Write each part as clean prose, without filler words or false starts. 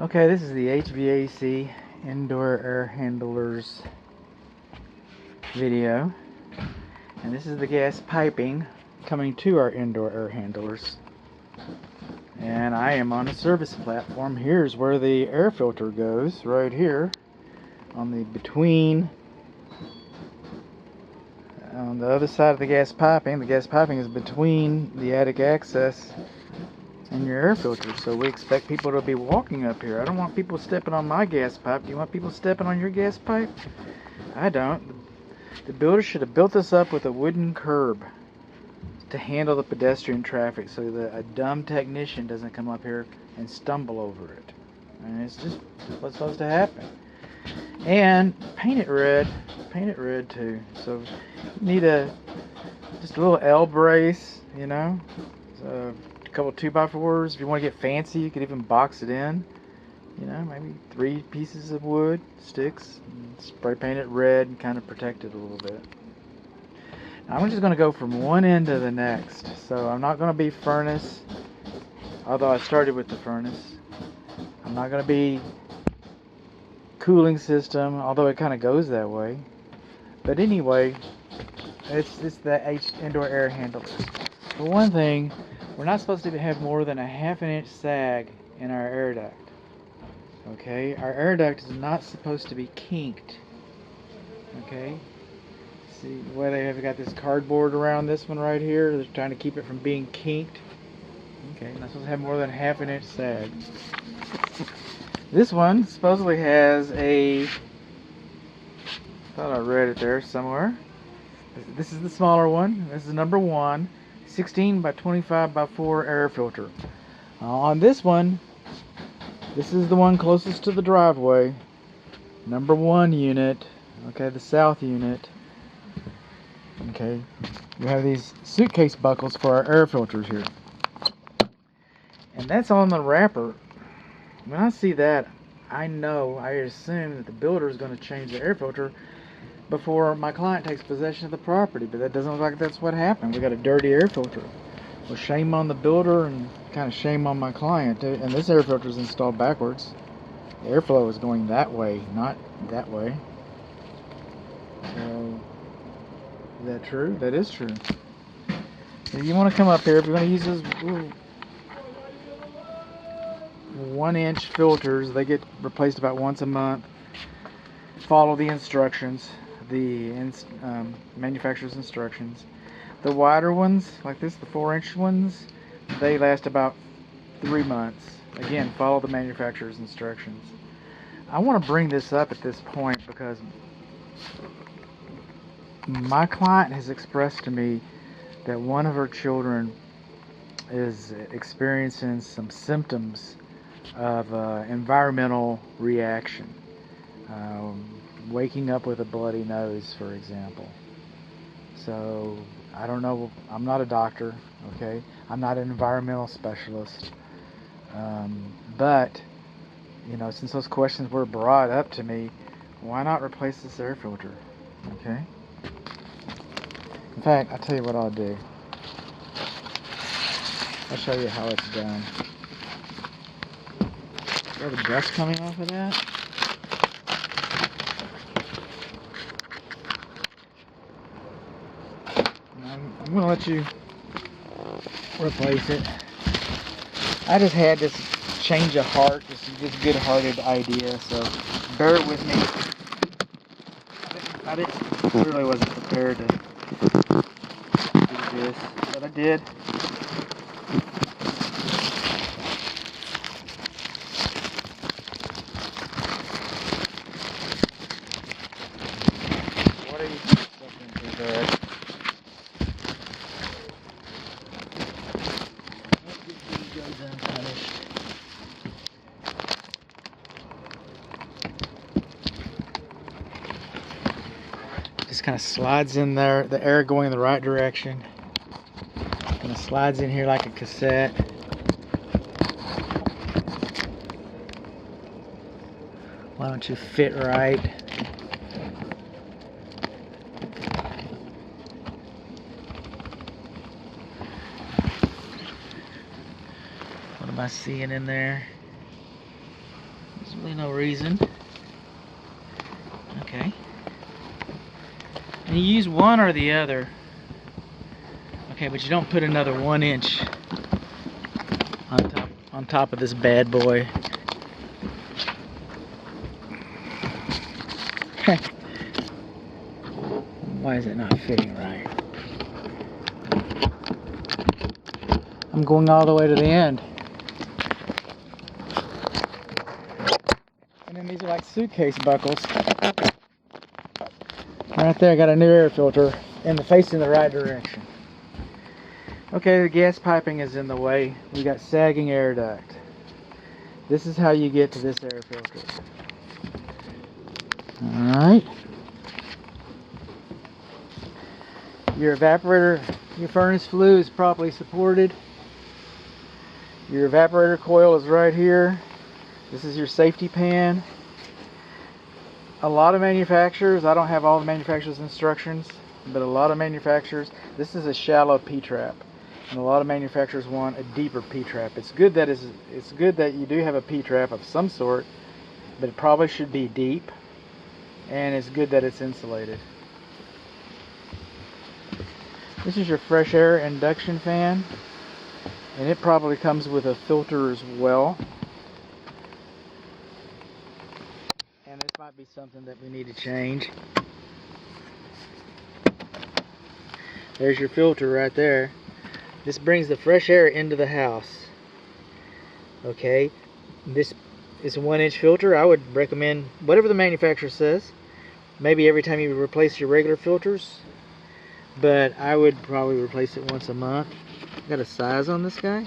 Okay, this is the HVAC indoor air handlers video, and this is the gas piping coming to our indoor air handlers. And I am on a service platform. Here's where the air filter goes, right here on the on the other side of the gas piping. The gas piping is between the attic access and your air filter, so we expect people to be walking up here. I don't want people stepping on my gas pipe. Do you want people stepping on your gas pipe? I don't. The builder should have built this up with a wooden curb to handle the pedestrian traffic so that a dumb technician doesn't come up here and stumble over it. And it's just what's supposed to happen. And paint it red too. So you need just a little L brace, so a couple 2x4s. If you want to get fancy, you could even box it in. Maybe 3 pieces of wood, sticks, and spray paint it red and kind of protect it a little bit. Now I'm just going to go from one end to the next. So I'm not going to be furnace, although I started with the furnace. I'm not going to be cooling system, although it kind of goes that way. But anyway, it's the indoor air handlers. For one thing, we're not supposed to have more than a 1/2 inch sag in our air duct. Okay, our air duct is not supposed to be kinked. Okay, see the way they have got this cardboard around this one right here? They're trying to keep it from being kinked. Okay, not supposed to have more than a 1/2 inch sag. This one supposedly has I thought I read it there somewhere. This is the smaller one. This is number 1, 16 by 25 by 4 air filter. On this one, this is the one closest to the driveway. Number 1 unit. Okay, the south unit. Okay, we have these suitcase buckles for our air filters here. And that's on the wrapper. When I see that, I assume that the builder is going to change the air filter before my client takes possession of the property, but that doesn't look like that's what happened. We got a dirty air filter. Well, shame on the builder and kind of shame on my client too. And this air filter is installed backwards. The airflow is going that way, not that way. So, is that true? That is true. If you want to come up here, if you're going to use those 1-inch filters, they get replaced about once a month. Follow the instructions, the manufacturer's instructions. The wider ones, like this, the 4-inch ones, they last about 3 months. Again, follow the manufacturer's instructions. I want to bring this up at this point because my client has expressed to me that one of her children is experiencing some symptoms of environmental reaction. Waking up with a bloody nose, for example. So, I don't know, I'm not a doctor, okay? I'm not an environmental specialist. But, since those questions were brought up to me, why not replace this air filter, okay? In fact, I'll tell you what I'll do. I'll show you how it's done. You have a dust coming off of that? I'm going to let you replace it. I just had this change of heart, this good-hearted idea, so bear with me. I really wasn't prepared to do this, but I did. What are you doing something to that? Just kind of slides in there, the air going in the right direction. Kind of slides in here like a cassette. Why don't you fit right? What am I seeing in there? There's really no reason. Okay. And you use one or the other. Okay, but you don't put another 1 inch on top of this bad boy. Why is it not fitting right? I'm going all the way to the end. And then these are like suitcase buckles. Right there, I got a new air filter and facing the right direction. Okay, the gas piping is in the way. We got sagging air duct. This is how you get to this air filter. Alright. Your evaporator, your furnace flue is properly supported. Your evaporator coil is right here. This is your safety pan. A lot of manufacturers, I don't have all the manufacturers' instructions, but a lot of manufacturers, this is a shallow P-trap. And a lot of manufacturers want a deeper P-trap. It's good that you do have a P-trap of some sort, but it probably should be deep. And it's good that it's insulated. This is your fresh air induction fan, and it probably comes with a filter as well. And this might be something that we need to change. There's your filter right there. This brings the fresh air into the house. Okay, this is a 1 inch filter. I would recommend whatever the manufacturer says. Maybe every time you replace your regular filters, but I would probably replace it once a month. Got a size on this guy.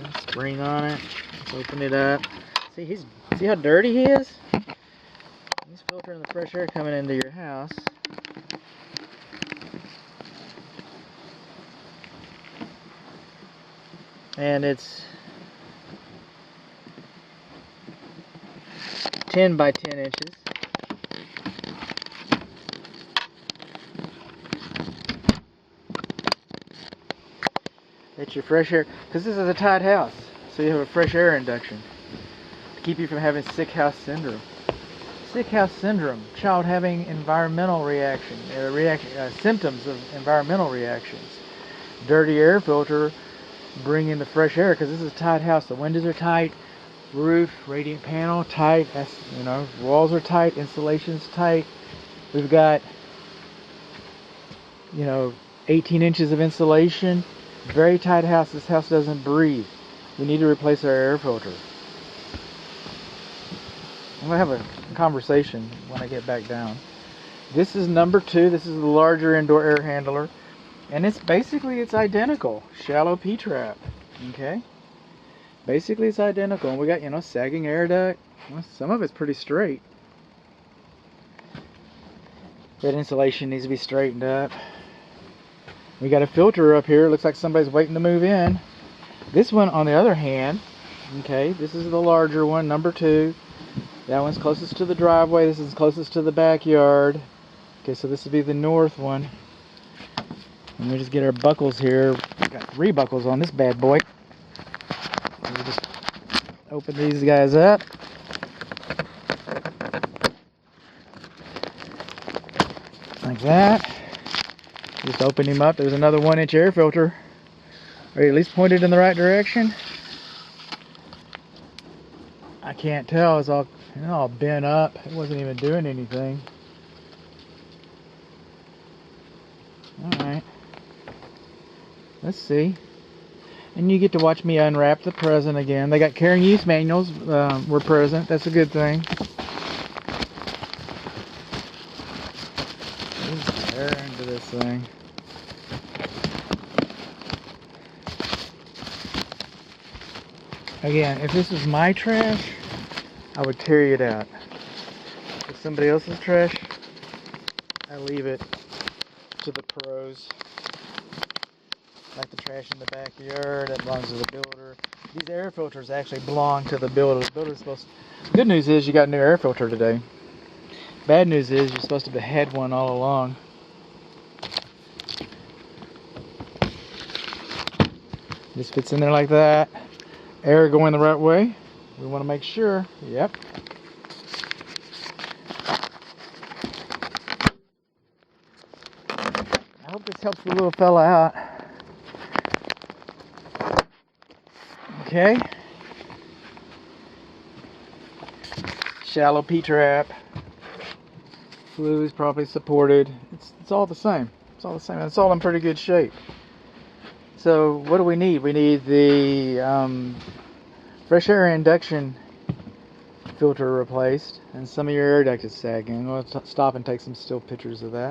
Got a spring on it. Let's open it up. See how dirty he is? He's filtering the fresh air coming into your house. And it's 10 by 10 inches. That's your fresh air, because this is a tight house, so you have a fresh air induction to keep you from having sick house syndrome. Sick house syndrome, child having environmental symptoms of environmental reactions. Dirty air filter, bring in the fresh air, because this is a tight house. The windows are tight, roof, radiant panel tight, walls are tight, insulation's tight. We've got 18 inches of insulation. Very tight house. This house doesn't breathe. We need to replace our air filter. I'm going to have a conversation when I get back down. This is number 2. This is the larger indoor air handler. And it's identical. Shallow P-trap. Okay? Basically it's identical. And we got, sagging air duct. Well, some of it's pretty straight. That insulation needs to be straightened up. We got a filter up here. Looks like somebody's waiting to move in. This one, on the other hand, okay, this is the larger one, number 2. That one's closest to the driveway. This is closest to the backyard. Okay, so this would be the north one. And we just get our buckles here. We got 3 buckles on this bad boy. And we just open these guys up. Like that. Just open him up. There's another 1 inch air filter. Are you at least pointed in the right direction? I can't tell. It's all bent up. It wasn't even doing anything. Alright. Let's see. And you get to watch me unwrap the present again. They got care and use manuals were present. That's a good thing. Let's tear into this thing. Again, if this was my trash, I would tear it out. If somebody else's trash, I leave it to the pros. Like the trash in the backyard, that belongs to the builder. These air filters actually belong to the builder. The builder's supposed to... Good news is you got a new air filter today. Bad news is you're supposed to have had one all along. This fits in there like that. air going the right way. We want to make sure. Yep. I hope this helps the little fella out. Okay. Shallow P-trap. Flue is probably supported. It's all the same. It's all the same. It's all in pretty good shape. So what do we need? We need the fresh air induction filter replaced, and some of your air duct is sagging. I'll stop and take some still pictures of that.